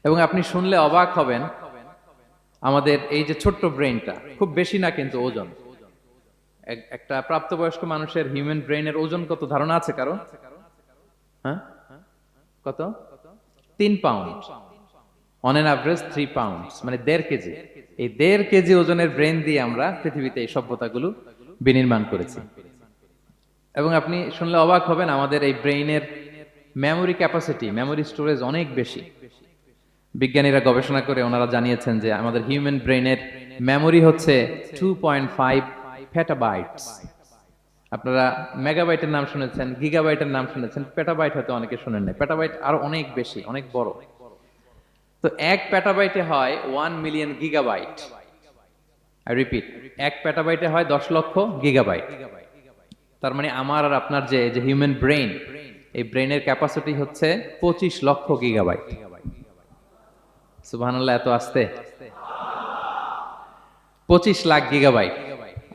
এবং আপনি শুনলে অবাক হবেন, আমাদের এই যে ছোট্ট ব্রেনটা খুব বেশি না কিন্তু ওজন, একটা প্রাপ্তবয়স্ক মানুষের হিউম্যান ব্রেনের ওজন কত ধারণা আছে কারো? হ্যাঁ, কত? 3 pound. On an average 3 pound, মানে 1.5 কেজি। এই 1.5 কেজি ওজনের ব্রেন দিয়ে আমরা পৃথিবীতে এই সভ্যতাগুলো বিনির্মাণ করেছি। এবং আপনি শুনলে অবাক হবেন, আমাদের এই ব্রেইনের মেমোরি ক্যাপাসিটি, মেমোরি স্টোরেজ অনেক বেশি। বিজ্ঞানীরা গবেষণা করে ওনারা জানিয়েছেন যে আমাদের হিউম্যান ব্রেইনের মেমোরি হচ্ছে 2.5 পেটাবাইটস। আপনারা মেগাবাইটের নাম শুনেছেন, গিগাবাইটের নাম শুনেছেন, পেটাবাইট হয়তো অনেকে শুনেন নাই। পেটাবাইট আরো অনেক বেশি, অনেক বড়। তো 1 পেটাবাইটে হয় 1 মিলিয়ন গিগাবাইট। আই রিপিট, 1 পেটাবাইটে হয় 10 লক্ষ গিগাবাইট। তার মানে আমার আর আপনার যে যে হিউম্যান ব্রেইন, এই ব্রেইনের ক্যাপাসিটি হচ্ছে 25 লক্ষ গিগাবাইট। সুবহানাল্লাহ, এত আসতে 25 লাখ গিগাবাইট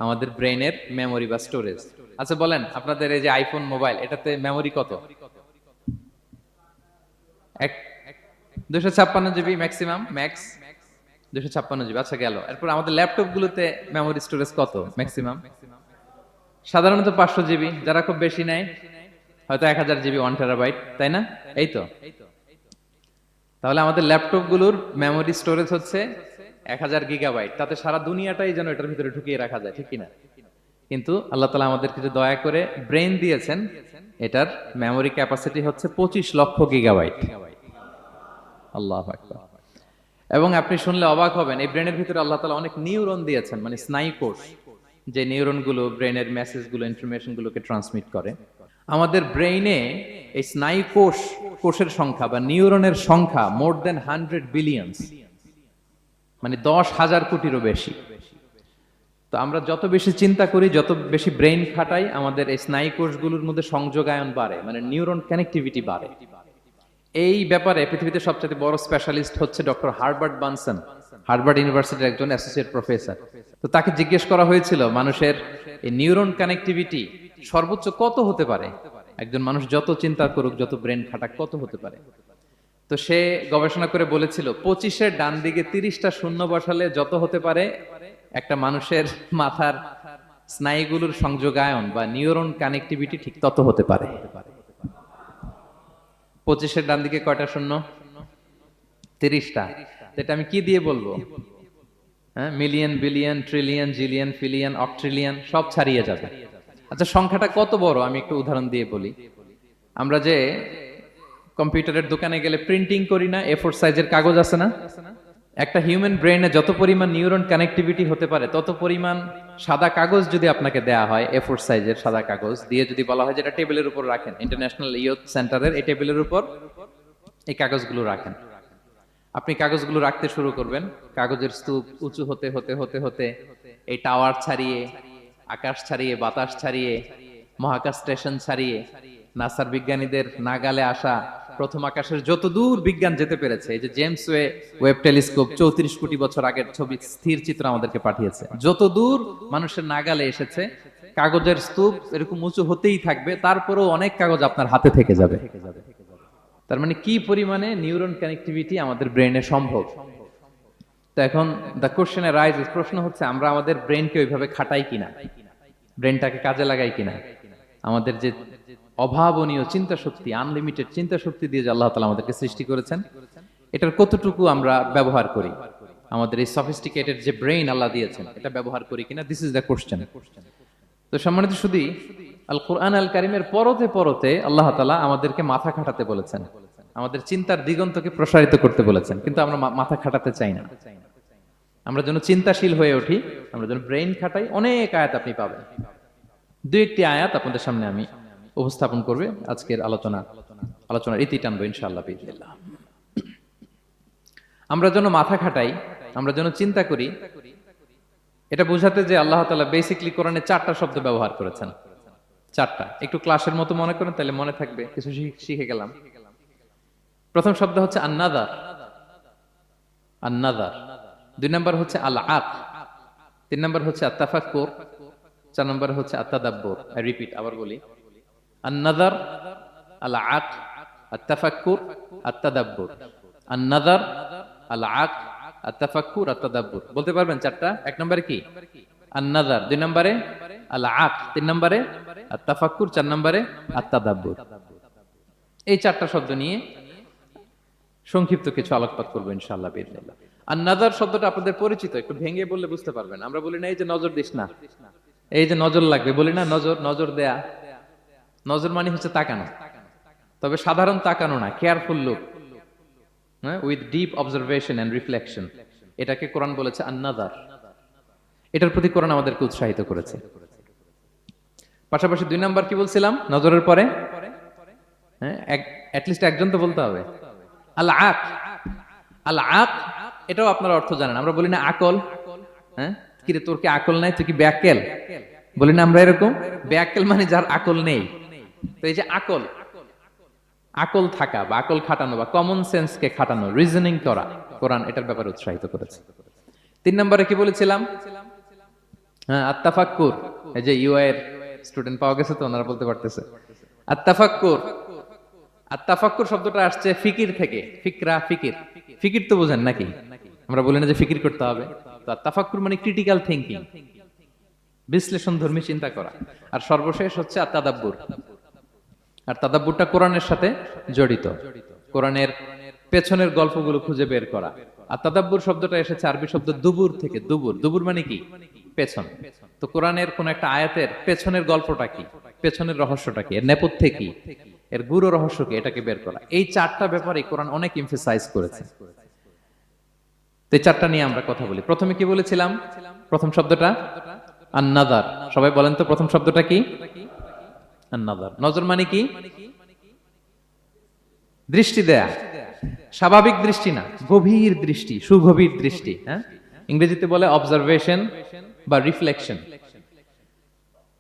আমাদের ব্রেইনের মেমোরি বা স্টোরেজ। আচ্ছা বলেন, আপনাদের এই যে আইফোন মোবাইল, এটাতে মেমোরি কত? এক 256 জিবি ম্যাক্সিমাম, ম্যাক্স 256 জিবি। আচ্ছা গেল। এরপর আমাদের ল্যাপটপ গুলোতে মেমোরি স্টোরেজ কত ম্যাক্সিমাম? সাধারণত 500 জিবি, যারা খুব বেশি নেয় হয়তো 1000 জিবি, 1 টেরাবাইট, তাই না? এই তো। তাহলে আমাদের ল্যাপটপ গুলোর মেমোরি স্টোরেজ হচ্ছে 1000 গিগাবাইট। তাতে সারা দুনিয়াটাই যেন এটার ভিতরে ঢুকিয়ে রাখা যায়, ঠিক কিনা? কিন্তু আল্লাহ তালা আমাদেরকে যে দয়া করে ব্রেন দিয়েছেন, এটার মেমোরি ক্যাপাসিটি হচ্ছে 25 লক্ষ গিগাবাইট। আল্লাহু আকবার। এবং আপনি শুনলে অবাক হবেন, এই ব্রেনের ভিতরে আল্লাহ তালা অনেক নিউরন দিয়েছেন, মানে স্নায়ু কোষ, যে নিউরন গুলো ব্রেনের মেসেজ গুলো, ইনফরমেশন গুলোকে ট্রান্সমিট করে। আমাদের ব্রেইনে এই স্নায়ু কোষের সংখ্যা বা নিউরনের সংখ্যা মোর দেন 100 বিলিয়ন্স, মানে 10,000 কোটিরও বেশি। তো আমরা যত বেশি চিন্তা করি, যত বেশি ব্রেইন খাটাই, আমাদের এই স্নায়ু কোষগুলোর মধ্যে সংযোগায়ন বাড়ে, মানে নিউরন কানেক্টিভিটি বাড়ে। এই ব্যাপারে পৃথিবীতে সবচেয়ে বড় স্পেশালিস্ট হচ্ছে ডক্টর হার্বার্ট বানসন, হার্ভার্ড ইউনিভার্সিটির একজন অ্যাসোসিয়েট প্রফেসর। তো তাকে জিজ্ঞেস করা হয়েছিল মানুষের এই নিউরন কানেক্টিভিটি সর্বোচ্চ কত হতে পারে, একজন মানুষ যত চিন্তা করুক, যত ব্রেন খাটাক, কত হতে পারে। তো সে গবেষণা করে বলেছিল 25-এর ডান দিকে 30টা শূন্য বসালে যত হতে পারে একটা মানুষের মাথার স্নায়ুগুলোর সংযোগায়ন বা নিউরন কানেক্টিভিটি ঠিক তত হতে পারে। 25-এর ডান দিকে কয়টা শূন্য? 30টা। এটা আমি কি দিয়ে বলবো? হ্যাঁ, মিলিয়ন, বিলিয়ন, ট্রিলিয়ন, জিলিয়ন, ফিলিয়ন, অক্ট্রিলিয়ন সব ছাড়িয়ে যাবে। আচ্ছা, সংখ্যাটা কত বড় আমি একটু উদাহরণ দিয়ে বলি। আমরা যে কম্পিউটারের দোকানে গেলে প্রিন্টিং করি না, A4 সাইজের কাগজ আছে না? একটা হিউম্যান ব্রেইনে যত পরিমাণ নিউরন কানেক্টিভিটি হতে পারে, তত পরিমাণ সাদা কাগজ যদি আপনাকে দেয়া হয়, A4 সাইজের সাদা কাগজ দিয়ে যদি বলা হয় যে এটা টেবিলের উপর রাখেন, ইন্টারন্যাশনাল ইয়ুথ সেন্টারের এই টেবিলের উপর এই কাগজগুলো রাখেন, আপনি কাগজগুলো রাখতে শুরু করবেন। কাগজের স্তূপ উঁচু হতে হতে হতে হতে এই টাওয়ার ছাড়িয়ে, আকাশ ছাড়িয়ে, বাতাস ছাড়িয়ে, মহাকাশ স্টেশন ছাড়িয়ে, নাসার বিজ্ঞানীদের নাগালে আসা প্রথম আকাশের যত দূর বিজ্ঞান যেতে পেরেছে, এই যে জেমস ওয়েব টেলিস্কোপ 34 কোটি বছর আগের ছবি, স্থির চিত্র আমাদেরকে পাঠিয়েছে, যত দূর মানুষের নাগালে এসেছে, কাগজের স্তূপ এরকম উঁচু হতেই থাকবে, তারপরেও অনেক কাগজ আপনার হাতে থেকে যাবে। তার মানে কি পরিমাণে নিউরন কানেক্টিভিটি আমাদের ব্রেনে সম্ভব। তো এখন দ্য কোশ্চেন রাইজেস, প্রশ্ন হচ্ছে আমরা আমাদের ব্রেনকে ওইভাবে খাটাই কিনা, ব্রেনটাকে কাজে লাগাই কিনা। আমাদের যে অভাবনীয় চিন্তা শক্তি, আনলিমিটেড চিন্তা শক্তি দিয়ে যে আল্লাহ তাআলা আমাদেরকে সৃষ্টি করেছেন, এটার কতটুকু আমরা ব্যবহার করি, আমাদের এই সফিস্টিকেটেড যে ব্রেইন আল্লাহ দিয়েছেন, এটা ব্যবহার করি কিনা, দিস ইজ দ্য কোশ্চেন। তো সম্মানিত শুধু আল কোরআন আল কারিমের পরতে পরতে আল্লাহ তাআলা আমাদেরকে মাথা খাটাতে বলেছেন, আমাদের চিন্তার দিগন্তকে প্রসারিত করতে বলেছেন, কিন্তু আমরা মাথা খাটাতে চাই না। আমরা যেন চিন্তাশীল হয়ে উঠি, আমরা যেন ব্রেইন খাটাই, অনেক আয়াত আপনি পাবেন। দুই একটি আয়াত আপনাদের সামনে আমি উপস্থাপন করবে আজকের আলোচনার ইতি টানবো ইনশাআল্লাহ বিইজনিল্লাহ। আমরা যেন মাথা খাটাই, আমরা যেন চিন্তা করি, এটা বোঝাতে যে আল্লাহ তাআলা বেসিক্যালি কোরআনে 4টা শব্দ ব্যবহার করেছেন। 4টা, একটু ক্লাসের মতো মনে করেন, তাহলে মনে থাকবে, কিছু শিখে গেলাম। প্রথম শব্দ হচ্ছে আন-নাযার, আন-নাযার। 2 নম্বর হচ্ছে আল-আক, 3 নম্বর হচ্ছে আত-তাফাক্কুর, 4 নম্বর হচ্ছে আত-তাদাব্বুর। আই রিপিট, আবার বলি, আন-নাযার, আল-আক, আত-তাফাক্কুর, আত-তাদাব্বুর। আন-নাযার, আল-আকল, আত-তাফাক্কুর, আত-তাদাব্বুর। বলতে পারবেন চারটা? এক নম্বরে কি? আন-নাযার, দুই নম্বরে আল-আকল, তিন নম্বরে আত-তাফাক্কুর, চার নম্বরে আত-তাদাব্বুর। এই চারটা শব্দ নিয়ে সংক্ষিপ্ত কিছু আলোকপাত করবো ইনশাআল্লাহ বিইذنিল্লাহ। আন-নাযার শব্দটা আপনাদের পরিচিত, একটু ভেঙে বললে বুঝতে পারবেন। আমরা বলি না এই যে নজর দিস না, এই যে নজর লাগবে, বলি না নজর, নজর দেয়া। নজর মানে হচ্ছে তাকানো, তবে সাধারণ তাকানো না, careful look, with deep observation and reflection. এটাকে কোরআন বলেছে আন-নাযার। এটার প্রতি কোরআন আমাদেরকে উৎসাহিত করেছে। পাশাপাশি দুই নাম্বার কি বলছিলাম নজরের পরে? হ্যাঁ, অ্যাটলিস্ট একজন তো বলতে হবে। আল-আকল, আল-আকল, এটাও আপনারা অর্থ জানেন। আমরা বলি না আকল, হ্যাঁ, কিরে তোর কি আকল নাই, তুই কি ব্যাককেল? বলি না আমরা এরকম? ব্যাককেল মানে যার আকল নেই। তো এই যে আকল, আকল থাকা বা আকল খাটানো বা কমন সেন্সকে খাটানো, রিজনিং করা, কোরআন এটার ব্যাপারে উৎসাহিত করেছে। তিন নম্বরে কি বলেছিলাম? হ্যাঁ, আত-তাফাক্কুর। এই যে ইউআই এর স্টুডেন্ট পাওয়া গেছে তো, ওনারা বলতে পারতেছে আত-তাফাক্কুর। আত-তাফাক্কুর শব্দটা আসছে ফিকির থেকে। ফিকরা, ফিকির। ফিকির তো বুঝেন নাকি? আমরা বলি না যে ফিকির করতে হবে? তো আত-তাফাক্কুর মানে ক্রিটিক্যাল থিংকিং, বিশ্লেষণধর্মী চিন্তা করা। আর সর্বশেষ হচ্ছে আত-তাদাব্বুর। আর তাদাব্বুরটা কোরআনের সাথে জড়িত, কোরআনের পেছনের গল্পগুলো খুঁজে বের করা। আর তাদাব্বুর শব্দটা এসেছে আরবি শব্দ দুবুর থেকে। দুবুর, দুবুর মানে কি? পেছন। তো কোরআনের কোন একটা আয়াতের পেছনের গল্পটা কি, পেছনের রহস্যটা কি, এর নেপথ্যে কি, এর গুরু রহস্য কি, এটাকে বের করা। এই চারটা ব্যাপারে কোরআন অনেক এমফাসাইজ করেছে। তো এই চারটা নিয়ে আমরা কথা বলি। প্রথমে কি বলেছিলাম? প্রথম শব্দটা আন-নাযার। সবাই বলেন তো প্রথম শব্দটা কি? আন-নাযার। নজর মানে কি? দৃষ্টি দেয়া, স্বাভাবিক দৃষ্টি না, গভীর দৃষ্টি, সুগভীর দৃষ্টি। হ্যাঁ, ইংরেজিতে বলে অবজারভেশন বা রিফ্লেকশন।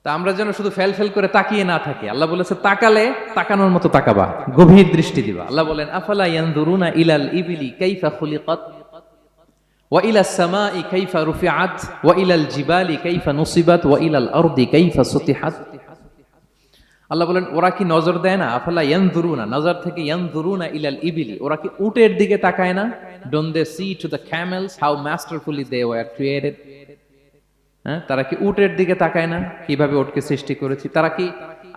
তা আমরা যেন শুধু ফেল ফেল করে তাকিয়ে না থাকি। আল্লাহ বলেছে তাকালে তাকানোর মতো তাকাবা, গভীর দৃষ্টি দিবা। আল্লাহ বলেন আফালা ইয়ানজুরুনা ইলাল ইবিলি কাইফা খুলিকাত ওয়া ইলাস সামাই কাইফা রুফিআত ওয়া ইলাল জিবালি কাইফা নুসিবাত ওয়া ইলাল আরদি কাইফা সুতিহাত। আল্লাহ বলেন ওরা কি নজর দেয় না? আফালা ইয়ানজুরুনা, নজর থেকে ইয়ানজুরুনা ইলাল ইবিলি, ওরা কি উটের দিকে তাকায় না? Don't they see to the camels how masterfully they were created. হ্যাঁ, তারা কি উটের দিকে তাকায় না, কিভাবে উটকে সৃষ্টি করেছি? তারা কি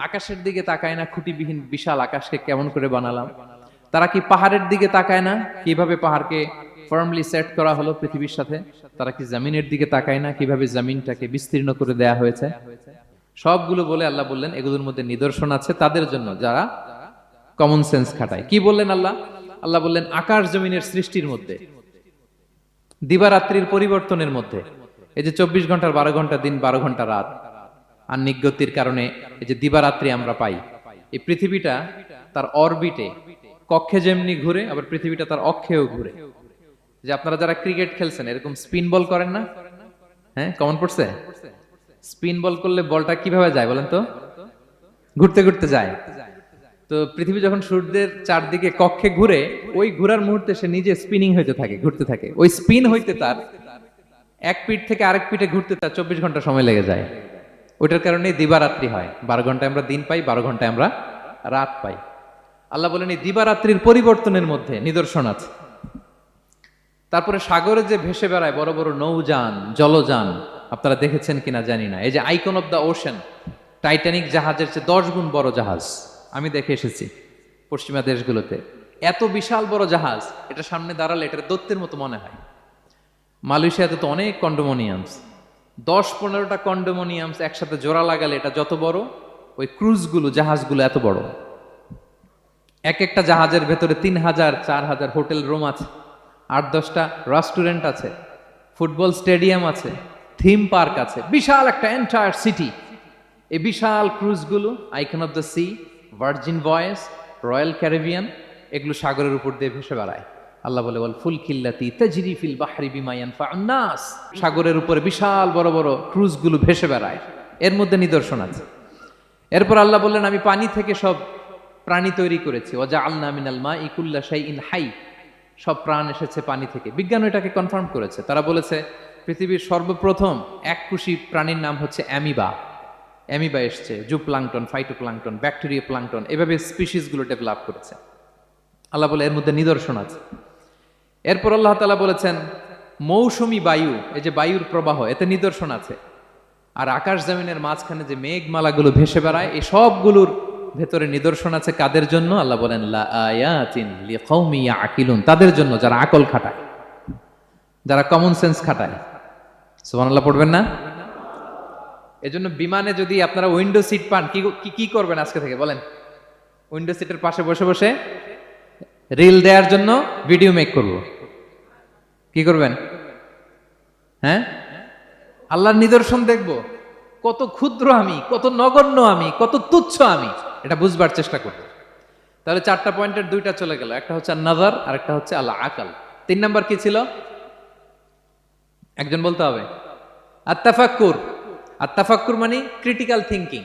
আকাশের দিকে তাকায় না, খুঁটিবিহীন বিশাল আকাশকে কেমন করে বানালাম? তারা কি পাহাড়ের দিকে তাকায় না, কিভাবে পাহাড়কে ফার্মলি সেট করা হলো পৃথিবীর সাথে? তারা কি জমিনের দিকে তাকায় না, কিভাবে জমিনটাকে বিস্তীর্ণ করে দেয়া হয়েছে? সবগুলো বলে আল্লাহ বললেন এগুলোর মধ্যে নিদর্শন আছে তাদের জন্য যারা কমন সেন্স খাটায়। কি বললেন আল্লাহ? আল্লাহ বললেন আকাশ জমিনের সৃষ্টির মধ্যে, দিবারাত্রির পরিবর্তনের মধ্যে, এই যে 24 ঘন্টার 12 ঘন্টা দিন, 12 ঘন্টা রাত, আর নিগতির কারণে এই যে দিবারাত্রি আমরা পাই। এই পৃথিবীটা তার অরবিটে, কক্ষে যেমনি ঘুরে, আবার পৃথিবীটা তার অক্ষেও ঘুরে। যে আপনারা যারা ক্রিকেট খেলছেন এরকম স্পিন বল করেন না? হ্যাঁ, কমন পড়ছে? স্পিন বল করলে বলটা কিভাবে যায় বলেন তো? ঘুরতে ঘুরতে যায়। তো পৃথিবী যখন সূর্যের চারদিকে কক্ষে ঘুরে, ওই ঘোরার মুহূর্তে সে নিজে স্পিনিং হইতে থাকে, ঘুরতে থাকে। ওই স্পিন হইতে তার এক পিঠ থেকে আরেক পিঠে ঘুরতে তার 24 ঘন্টা সময় লেগে যায়। ওইটার কারণে দিবারাত্রি হয়। 12 ঘন্টায় আমরা দিন পাই, 12 ঘন্টায় আমরা রাত পাই। আল্লাহ বলেন এই দিবারাত্রির পরিবর্তনের মধ্যে নিদর্শন আছে। তারপরে সাগরে যে ভেসে বেড়ায় বড় বড় নৌযান, জলযান, আপনারা দেখেছেন কিনা জানি না। এই যে icon of the ocean, Titanic জাহাজের চেয়ে 10 গুণ বড় জাহাজ, আমি দেখে এসেছি পশ্চিমা দেশগুলোতে। এত বিশাল বড় জাহাজ, এটা সামনে দাঁড়ালে এটার দৈত্যের মতো মনে হয়। মালয়েশিয়াতে তো অনেক কন্ডোমোনিয়ামস, 10-15টা কন্ডোমোনিয়ামস একসাথে জোড়া লাগালে এটা যত বড়, ওই ক্রুজগুলো, জাহাজগুলো এত বড়। এক একটা জাহাজের ভেতরে 3000-4000 হোটেল রুম আছে, 8-10টা রেস্টুরেন্ট আছে, ফুটবল স্টেডিয়াম আছে, থিম পার্ক আছে, বিশাল একটা এন্টায়ার সিটি। এই বিশাল ক্রুজগুলো, Icon of the Sea, Virgin Voyages, Royal Caribbean, এগুলো সাগরের উপর দিয়ে ভেসে বেড়ায়। আল্লাহ বলে বল ফুলকিল্লাতি তাজরি ফিল বাহরি বিমা ইয়ানফাউন নাস, সাগরের উপরে বিশাল বড় বড় ক্রুজগুলো ভেসে বেড়ায়, এর মধ্যে নিদর্শন আছে। এরপর আল্লাহ বললেন আমি পানি থেকে সব প্রাণী তৈরি করেছি। ওয়াজআলনা মিনাল মাই কুল্লা শাইইন হাই, সব প্রাণ এসেছে পানি থেকে। বিজ্ঞান এটাকে কনফার্ম করেছে। তারা বলেছে পৃথিবীর সর্বপ্রথম এককোষী প্রাণীর নাম হচ্ছে অ্যামিবা। অ্যামিবা এসছে, জুপ্লাঙ্কটন, ফাইটোপ্লাঙ্কটন, ব্যাকটেরিয়া প্লাঙ্কটন, এভাবে স্পিসিসগুলো ডেভেলপ করেছে। আল্লাহ বলে এর মধ্যে নিদর্শন আছে। এরপর আল্লাহ তাআলা বলেছেন মৌসুমী বায়ু, এই যে বায়ুর প্রবাহ, এতে নিদর্শন আছে। আর আকাশ জমিনের মাঝখানে যে মেঘমালাগুলো ভেসে বেড়ায়, এই সবগুলোর ভেতরে নিদর্শন আছে কাদের জন্য? আল্লাহ বলেন লা আয়াতিন লিকাউমি ইয়াকিলুন, তাদের জন্য যারা আকল খাটায়, যারা কমন সেন্স খাটায়। সুবহানাল্লাহ পড়বেন না? এজন্য বিমানে যদি আপনারা উইন্ডো সিট পান, কি করবেন আজকে থেকে বলেন? উইন্ডো সিটের পাশে বসে বসে রিল দেওয়ার জন্য ভিডিও মেক করব। কি করবেন? হ্যাঁ, আল্লাহর নিদর্শন দেখব, কত ক্ষুদ্র আমি, কত নগণ্য আমি, কত তুচ্ছ আমি, এটা বুঝবার চেষ্টা করব। তাহলে 4টা পয়েন্টের 2টা চলে গেল, একটা হচ্ছে নাজার আর একটা হচ্ছে আল্লাহ আকল। 3 নাম্বার কি ছিল? একজন বলতে হবে। আত্তাফাক্কুর। আত্তাফাক্কুর মানে ক্রিটিক্যাল থিঙ্কিং।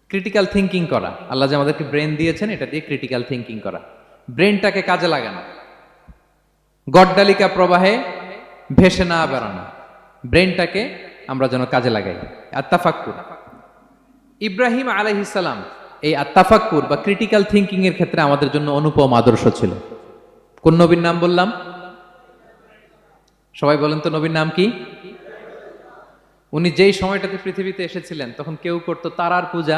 ক্রিটিক্যাল থিঙ্কিং করা। আল্লাহ যে আমাদেরকে ব্রেন দিয়েছেন, এটা দিয়ে ক্রিটিক্যাল থিঙ্কিং করা, ব্রেনটাকে কাজে লাগানো, গড্ডালিকা প্রবাহে ভেসে না বেড়ানো, ব্রেনটাকে আমরা যেন কাজে লাগাই। আত্তাফাক্কুর। ইব্রাহিম আলাইহিস সালাম এই আত্তাফাক্কুর বা ক্রিটিক্যাল থিঙ্কিং এর ক্ষেত্রে আমাদের জন্য অনুপম আদর্শ ছিল। কোন নবীর নাম বললাম? সবাই বলেন তো নবীর নাম কি? উনি যেই সময়টাতে পৃথিবীতে এসেছিলেন, তখন কেউ করত তারার পূজা,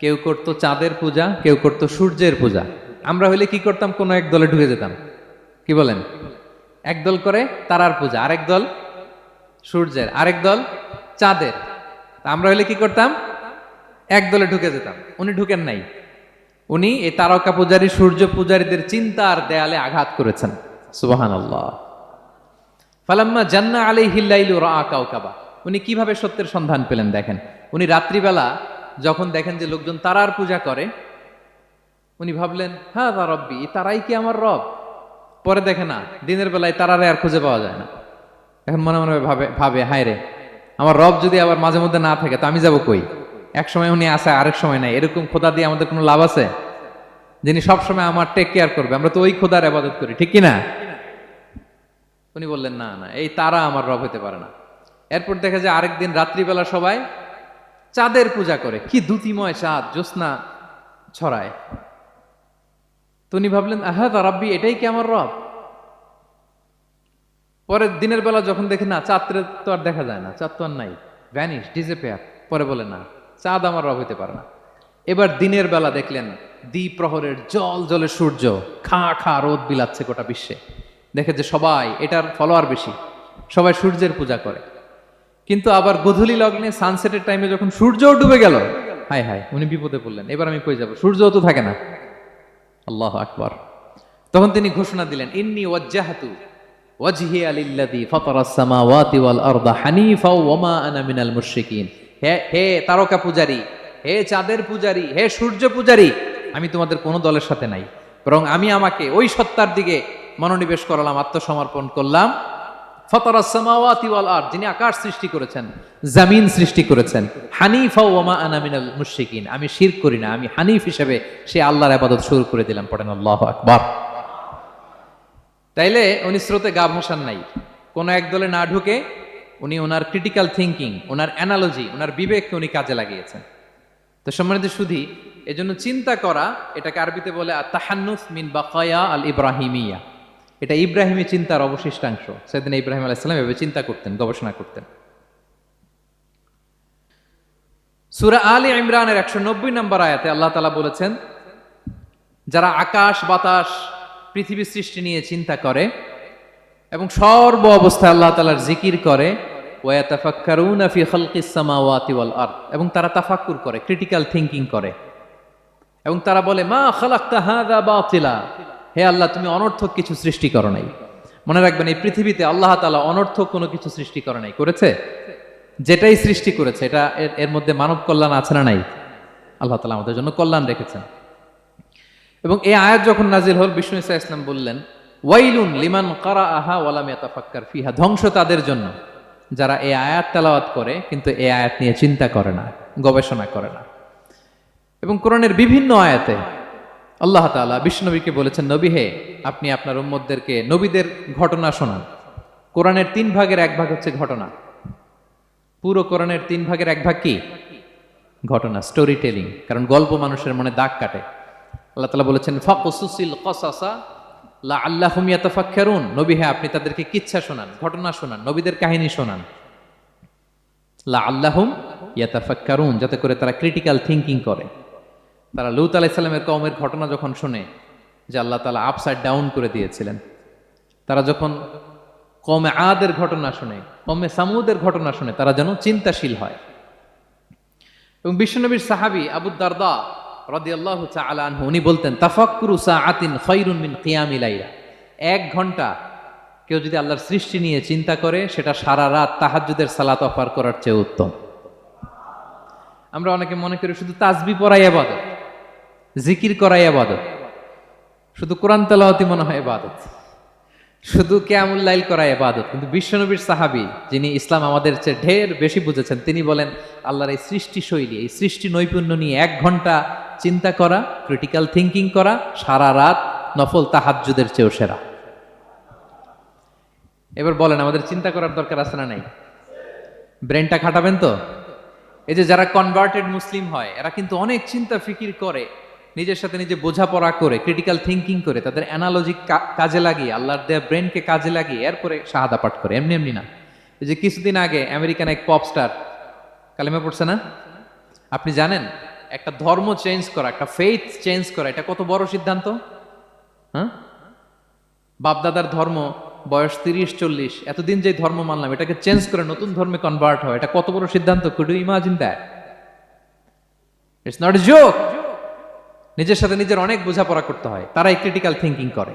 কেউ করত চাঁদের পূজা, কেউ করত সূর্যের পূজা। আমরা হইলে কি করতাম? কোন এক দলে ঢুকে যেতাম। কি বলেন? এক দল করে তারার পূজা, আরেক দল সূর্যের, আরেক দল চাঁদের। আমরা হইলে কি করতাম? এক দলে ঢুকে যেতাম। উনি ঢুকেন নাই। উনি এই তারকা পূজারী, সূর্য পূজারীদের চিন্তার দেয়ালে আঘাত করেছেন। সুবহানাল্লাহ। ফালাম্মা জান্না আলাইহিল লাইলু রাআ কাওকাবা। উনি কিভাবে সত্যের সন্ধান পেলেন দেখেন। উনি রাত্রিবেলা যখন দেখেন যে লোকজন তারার পূজা করে, উনি ভাবলেন হাযা রাব্বি, তারাই কি আমার রব? পরে দেখে না, দিনের বেলায় তারারে আর খুঁজে পাওয়া যায় না। এখন মনে মনে ভাবে হায় রে, আমার রব যদি আবার মাঝে মধ্যে না থাকে তো আমি যাব কই? এক সময় উনি আসে, আরেক সময় নাই। এরকম খোদা দিয়ে আমাদের কোনো লাভ আছে? যিনি সবসময় আমার টেক কেয়ার করবে, আমরা তো ওই খোদার ইবাদত করি, ঠিক কি না? উনি বললেন না না, এই তারা আমার রব হতে পারে না। এরপর দেখা যায় আরেকদিন রাত্রিবেলা সবাই চাঁদের পূজা করে। কি দ্যুতিময় চাঁদ, জ্যোৎস্না ছড়ায়। তো উনি ভাবলেন আহাদা রাব্বি, এটাই কি আমার রব? পরে দিনের বেলা যখন দেখি না, চাঁদ তো আর দেখা যায় না, চাঁদ তো আর নাই, ভ্যানিশ, ডিসঅ্যাপিয়ার। পরে বলে না, চাঁদ আমার রব হতে পারে না। এবার দিনের বেলা দেখলেন দ্বিপ্রহরের জল জলে সূর্য খা খা রোদ বিলাচ্ছে গোটা বিশ্বে। দেখে যে সবাই এটার ফলোয়ার বেশি, সবাই সূর্যের পূজা করে। কিন্তু আবার গোধূলি লগ্নে সানসেটের টাইমে যখন সূর্যও ডুবে গেল, হায় হায়, উনি বিপদে পড়লেন। এবার আমি কই যাব? সূর্যও তো থাকে না। আল্লাহু আকবার। তখন তিনি ঘোষণা দিলেন ইন্নী ওয়াজ্জাহতু ওয়াজহিয়া লিল্লাযী ফাতারাস সামাওয়াতি ওয়াল আরদা হানিফা ওয়া মা আনা মিনাল মুশরিকিন। হে তারকা পূজারী, হে চাঁদের পূজারী, হে সূর্য পূজারী, আমি তোমাদের কোনো দলের সাথে নাই, বরং আমি আমাকে ওই সত্তার দিকে মনোনিবেশ করলাম, আত্মসমর্পণ করলাম। ফাতারাস সামাওয়াতি ওয়াল আরদ, যিনি আকাশ সৃষ্টি করেছেন, জমিন সৃষ্টি করেছেন। হানিফা ওয়া মা আনা মিনাল মুশরিকিন, আমি শিরক করি না, আমি হানিফ হিসেবে সে আল্লাহর ইবাদত শুরু করে দিলাম। পড়েন আল্লাহু আকবার। তাইলে উনি স্রোতে গা ভাসান নাই, কোন এক দলে না ঢুকে উনি ওনার ক্রিটিক্যাল থিঙ্কিং, ওনার অ্যানালজি, ওনার বিবেককে উনি কাজে লাগিয়েছেন। তো সম্মানিত সুধী, এজন্য চিন্তা করা, এটাকে আরবিতে বলে আত-তাহান্নুস মিন বাকায়া আল ইব্রাহিমিয়া। এটা ইব্রাহিমী চিন্তার অবশিষ্টাংশ। সেদিন ইব্রাহিম আলাইহিস সালাম এভাবে চিন্তা করতেন, গবেষণা করতেন। সূরা আলে ইমরানের 190 নম্বর আয়াতে আল্লাহ তাআলা বলেছেন, যারা আকাশ বাতাস পৃথিবী সৃষ্টি নিয়ে চিন্তা করে এবং সর্ব অবস্থায় আল্লাহ তাআলার জিকির করে, ওয়া ইয়াতাফাক্কারুনা ফি খালকিস সামাওয়াতি ওয়াল আরদ, এবং তারা তাফাক্কুর করে, ক্রিটিক্যাল থিঙ্কিং করে, এবং তারা বলে মা খালাকতা হাযা বাতিলা, হে আল্লাহ তুমি অনর্থক কিছু সৃষ্টি করো নাই। মনে রাখবেন, এই পৃথিবীতে আল্লাহ তাআলা অনর্থক কোনো কিছু সৃষ্টি করে নাই, করেছে? যেটাই সৃষ্টি করেছে এটা এর মধ্যে মানব কল্যাণ আছে না নাই? আল্লাহ তাআলা আমাদের জন্য কল্যাণ রেখেছেন। এবং এই আয়াত যখন নাজিল হল, বিষ্ণু ঈসা ইসলাম বললেন ওয়াইলুন লিমান কারাআহা ওয়া লাম ইয়াতাফাক্কার ফিহা, ধ্বংস তাদের জন্য যারা এই আয়াত তেলাওয়াত করে কিন্তু এই আয়াত নিয়ে চিন্তা করে না, গবেষণা করে না। এবং কোরআনের বিভিন্ন আয়াতে আল্লাহ তাআলা বিশ্বনবীকে বলেছেন, নবী হে, আপনি আপনার উম্মতদেরকে নবীদের ঘটনা শোনান। কোরআনের 3 ভাগের 1 ভাগ হচ্ছে ঘটনা। পুরো কোরআনের 3 ভাগের 1 ভাগ কি? ঘটনা, স্টোরি টেলিং। কারণ গল্প মানুষের মনে দাগ কাটে। আল্লাহ তাআলা বলেছেন ফাকুসুসিল কসাসা লাআল্লাহুম ইয়াতাফাক্কারুন, নবী হ্যাঁ আপনি তাদেরকে কিচ্ছা শোনান, ঘটনা শোনান, নবীদের কাহিনী শোনান। লাআল্লাহুম ইয়াতাফাক্কারুন, যাতে করে তারা ক্রিটিক্যাল থিঙ্কিং করে। তারা লূত আলাইহিস সালামের কওমের ঘটনা যখন শুনে যে আল্লাহ তাআলা আপসাইড ডাউন করে দিয়েছিলেন, তারা যখন কওমে আদের ঘটনা শুনে, কওমে সামুদের ঘটনা শুনে, তারা যেন চিন্তাশীল হয়। এবং বিশ্বনবীর সাহাবী আবু দারদা রাদিয়াল্লাহু তাআলা আনহু উনি বলতেন, তাফাক্কুরু সাআতিন খায়রুন মিন কিয়ামি লাইলা। 1 ঘন্টা কেউ যদি আল্লাহর সৃষ্টি নিয়ে চিন্তা করে, সেটা সারা রাত তাহাজ্জুদের সালাত অফার করার চেয়ে উত্তম। আমরা অনেকে মনে করি শুধু তাসবিহ পড়াই ইবাদত, জিকির করাই ইবাদত, শুধু কোরআন তেলাওয়াতই মনে হয় ইবাদত, শুধু কিয়ামুল লাইল করা ইবাদত। কিন্তু বিশ্বনবীর সাহাবী, যিনি ইসলাম আমাদের চেয়ে ঢের বেশি বুঝেছেন, তিনি বলেন আল্লাহর এই সৃষ্টি শৈলী, এই সৃষ্টি নৈপুণ্য নিয়ে 1 ঘন্টা চিন্তা করা, ক্রিটিক্যাল থিঙ্কিং করা, সারা রাত নফল তাহাজ্জুদের চেয়েও সেরা। এবার বলেন, আমাদের চিন্তা করার দরকার আছে না নাই? ব্রেনটা খাটাবেন তো? এই যে যারা কনভার্টেড মুসলিম হয়, এরা কিন্তু অনেক চিন্তা ফিকির করে, নিজের সাথে নিজে বোঝাপড়া করে, ক্রিটিক্যাল থিঙ্কিং করে, তাদের অ্যানালজি কাজে লাগিয়ে, আল্লাহর দেয়া ব্রেনকে কাজে লাগিয়ে এরপরে শাহাদা পাঠ করে, এমনি এমনি না। এই যে কিছুদিন আগে আমেরিকান এক পপ স্টার কালেমা পড়ছে না? আপনি জানেন একটা ধর্ম চেঞ্জ করা, একটা ফেইথ চেঞ্জ করা, এটা কত বড় সিদ্ধান্ত? হ্যাঁ, বাপদাদার ধর্ম বয়স 30-40, এতদিন যে ধর্ম মানলাম, এটাকে চেঞ্জ করে নতুন ধর্মে কনভার্ট হয়, এটা কত বড় সিদ্ধান্ত? Could you imagine that? It's not a joke. নিজের সাথে নিজের অনেক বোঝাপড়া করতে হয়, তারাই ক্রিটিক্যাল থিঙ্কিং করে।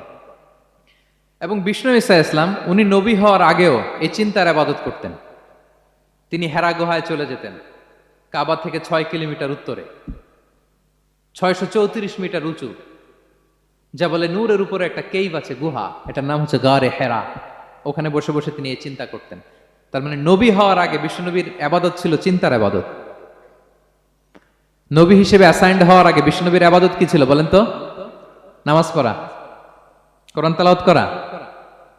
এবং বিষ্ণু ঈসা ইসলাম, উনি নবী হওয়ার আগেও এই চিন্তার ইবাদত করতেন। তিনি হেরা গুহায় চলে যেতেন, কাবা থেকে 6 কিলোমিটার উত্তরে, 634 মিটার উঁচু, যা বলে নূরের উপরে একটা কেইভ আছে, গুহা, এটার নাম হচ্ছে গারে হেরা। ওখানে বসে বসে তিনি এই চিন্তা করতেন। তার মানে নবী হওয়ার আগে বিশ্বনবীর ইবাদত ছিল চিন্তার ইবাদত। নবী হিসেবে অ্যাসাইন্ড হওয়ার আগে বিশ্বনবীর ইবাদত কি ছিল বলেন তো? নামাজ পড়া, কোরআন তেলাওয়াত করা।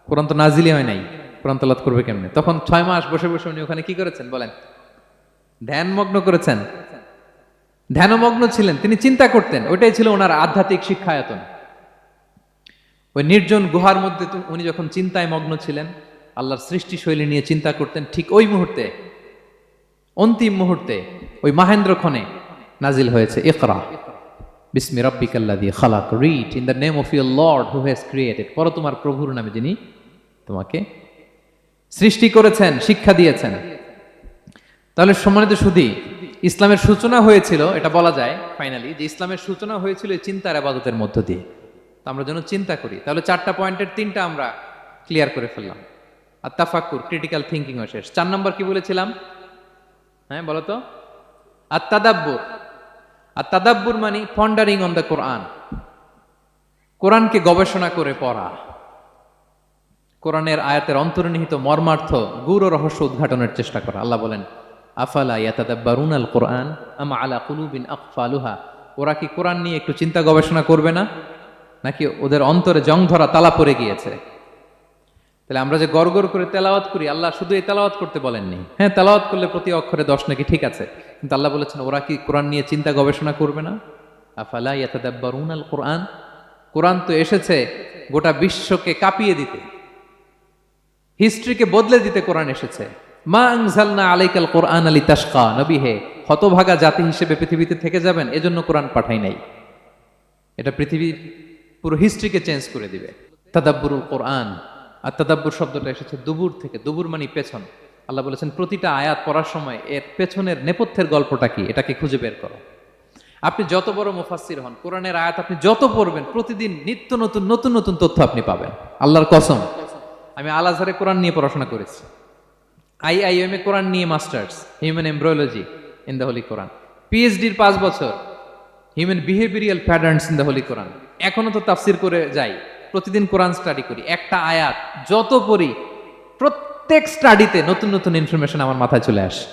কোরআন তো নাজিলই হয় নাই, কোরআন তেলাওয়াত করবে কেমনে? তখন 6 মাস বসে বসে উনি ওখানে কি করেছেন বলেন? ধ্যানমগ্ন করেছেন, ধ্যানমগ্ন ছিলেন, তিনি চিন্তা করতেন। ওইটাই ছিল ওনার আধ্যাত্মিক শিক্ষায়তন। ওই নির্জন গুহার মধ্যে উনি যখন চিন্তায় মগ্ন ছিলেন, আল্লাহর সৃষ্টি শৈলী নিয়ে চিন্তা করতেন, ঠিক ওই মুহূর্তে, অন্তিম মুহূর্তে, ওই মাহেন্দ্রক্ষণে নাজিল হয়েছে ইকরা বিসমি রাব্বিকাল্লাযী খালাক, read in the name of your lord who has created. পড়ো তোমার প্রভুর নামে, যিনি তোমাকে সৃষ্টি করেছেন, শিক্ষা দিয়েছেন। তাহলে সম্মানিত সুধী, ইসলামের সূচনা হয়েছিল, এটা বলা যায় ফাইনালি, যে ইসলামের সূচনা হয়েছিল এই চিন্তার ইবাদতের মধ্য দিয়ে। তো আমরা যেন চিন্তা করি। তাহলে 4টা পয়েন্টের 3টা আমরা ক্লিয়ার করে ফেললাম। আর তাফাক্কুর, ক্রিটিক্যাল থিঙ্কিং ও শেষ। 4 নম্বর কি বলেছিলাম? হ্যাঁ বলো তো? আর তাদাব্বুর। আর তাদাব্বুর মানে পন্ডারিং অন দ্য কোরআন, কোরআনকে গবেষণা করে পড়া, কোরআনের আয়াতের অন্তর্নিহিত মর্মার্থ, গূঢ় রহস্য উদ্ঘাটনের চেষ্টা করা। আল্লাহ বলেন, আফালা ইয়াতাদাব্বারুনাল কোরআন আম আলা কুলুবিন আকফালুহা। ওরা কি কোরআন নিয়ে একটু চিন্তা গবেষণা করবে না, নাকি ওদের অন্তরে জং ধরা তালা পড়ে গিয়েছে? তাহলে আমরা যে গড়গড় করে তেলাওয়াত করি, আল্লাহ শুধু এই তেলাওয়াত করতে বলেননি। হ্যাঁ, তেলাওয়াত করলে প্রতি অক্ষরে 10 নাকি, ঠিক আছে, কিন্তু আল্লাহ বলেছেন ওরা কি কোরআন নিয়ে চিন্তা গবেষণা করবে না? আফালা ইয়াতাদাব্বারুনাল কোরআন। কোরআন তো এসেছে গোটা বিশ্বকে কাঁপিয়ে দিতে, হিস্ট্রিকে বদলে দিতে কোরআন এসেছে। মা আনজালনা আলাইকাল কোরআন লিতাশকা। নবী হে, হতভাগা জাতি হিসেবে পৃথিবীতে থেকে যাবেন, এজন্য কোরআন পাঠাই নাই। এটা পৃথিবীর পুরো হিস্ট্রিকে চেঞ্জ করে দিবে। তাদাব্বুরুল কোরআন। আর তাদাব্বুর শব্দটা এসেছে দুবুর থেকে। দুবুর মানে পেছন। আল্লাহ বলেছেন প্রতিটা আয়াত পড়ার সময় এর পেছনের নেপথ্যের গল্পটা কি, এটাকে খুঁজে বের করো। আপনি যত বড় মুফাসসির হন, কোরআনের আয়াত আপনি যত পড়বেন, প্রতিদিন নিত্য নতুন নতুন নতুন তথ্য আপনি পাবেন। আল্লাহর কসম, আমি আল আজহারে কোরআন নিয়ে পড়াশোনা করেছি, IIM এ কোরআন নিয়ে masters, human embryology in the holy Quran, PhD-র 5 বছর, human behavioural patterns in the holy Quran. এখনো তো তাফসির করে যাই, প্রতিদিন কোরআন স্টাডি করি। একটা আয়াত যত পড়ি, প্রত্যেক স্টাডিতে নতুন নতুন ইনফরমেশন আমার মাথায় চলে আসে।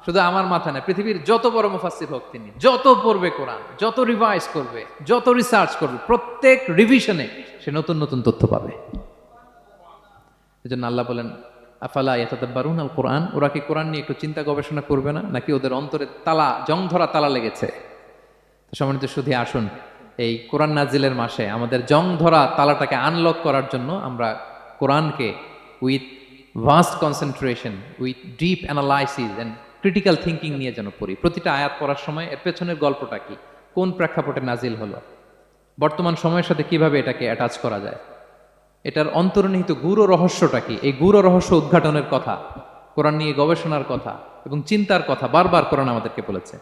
শুধু আমার মাথা না, পৃথিবীর যত বড় মুফাসসির হোক তিনি, যত পড়বে কোরআন, যত রিভাইজ করবে, যত রিসার্চ করবে, প্রত্যেক রিভিশনে সে নতুন নতুন তথ্য পাবে। এজন্য আল্লাহ বলেন, আফালা ইয়াতাদাব্বারুনাল কোরআন। ওরা কি কোরআন নিয়ে একটু চিন্তা গবেষণা করবে না, নাকি ওদের অন্তরে তালা, জং ধরা তালা লেগেছে? তো সম্মানিত সুধী, আসুন এই কোরআন নাজিলের মাসে আমাদের জং ধরা তালাটাকে আনলক করার জন্য আমরা কোরআনকে with vast concentration, with deep analysis and critical thinking নিয়ে যেন পড়ি। প্রতিটা আয়াত পড়ার সময় এর পেছনের গল্পটা কি, কোন প্রেক্ষাপটে নাজিল হলো, বর্তমান সময়ের সাথে কিভাবে এটাকে অ্যাটাচ করা যায়, এটার অন্তর্নিহিত গূঢ় রহস্যটা কি, এই গূঢ় রহস্য উদ্ঘাটনের কথা, কোরআন নিয়ে গবেষণার কথা এবং চিন্তার কথা বারবার কোরআন আমাদেরকে বলেছে।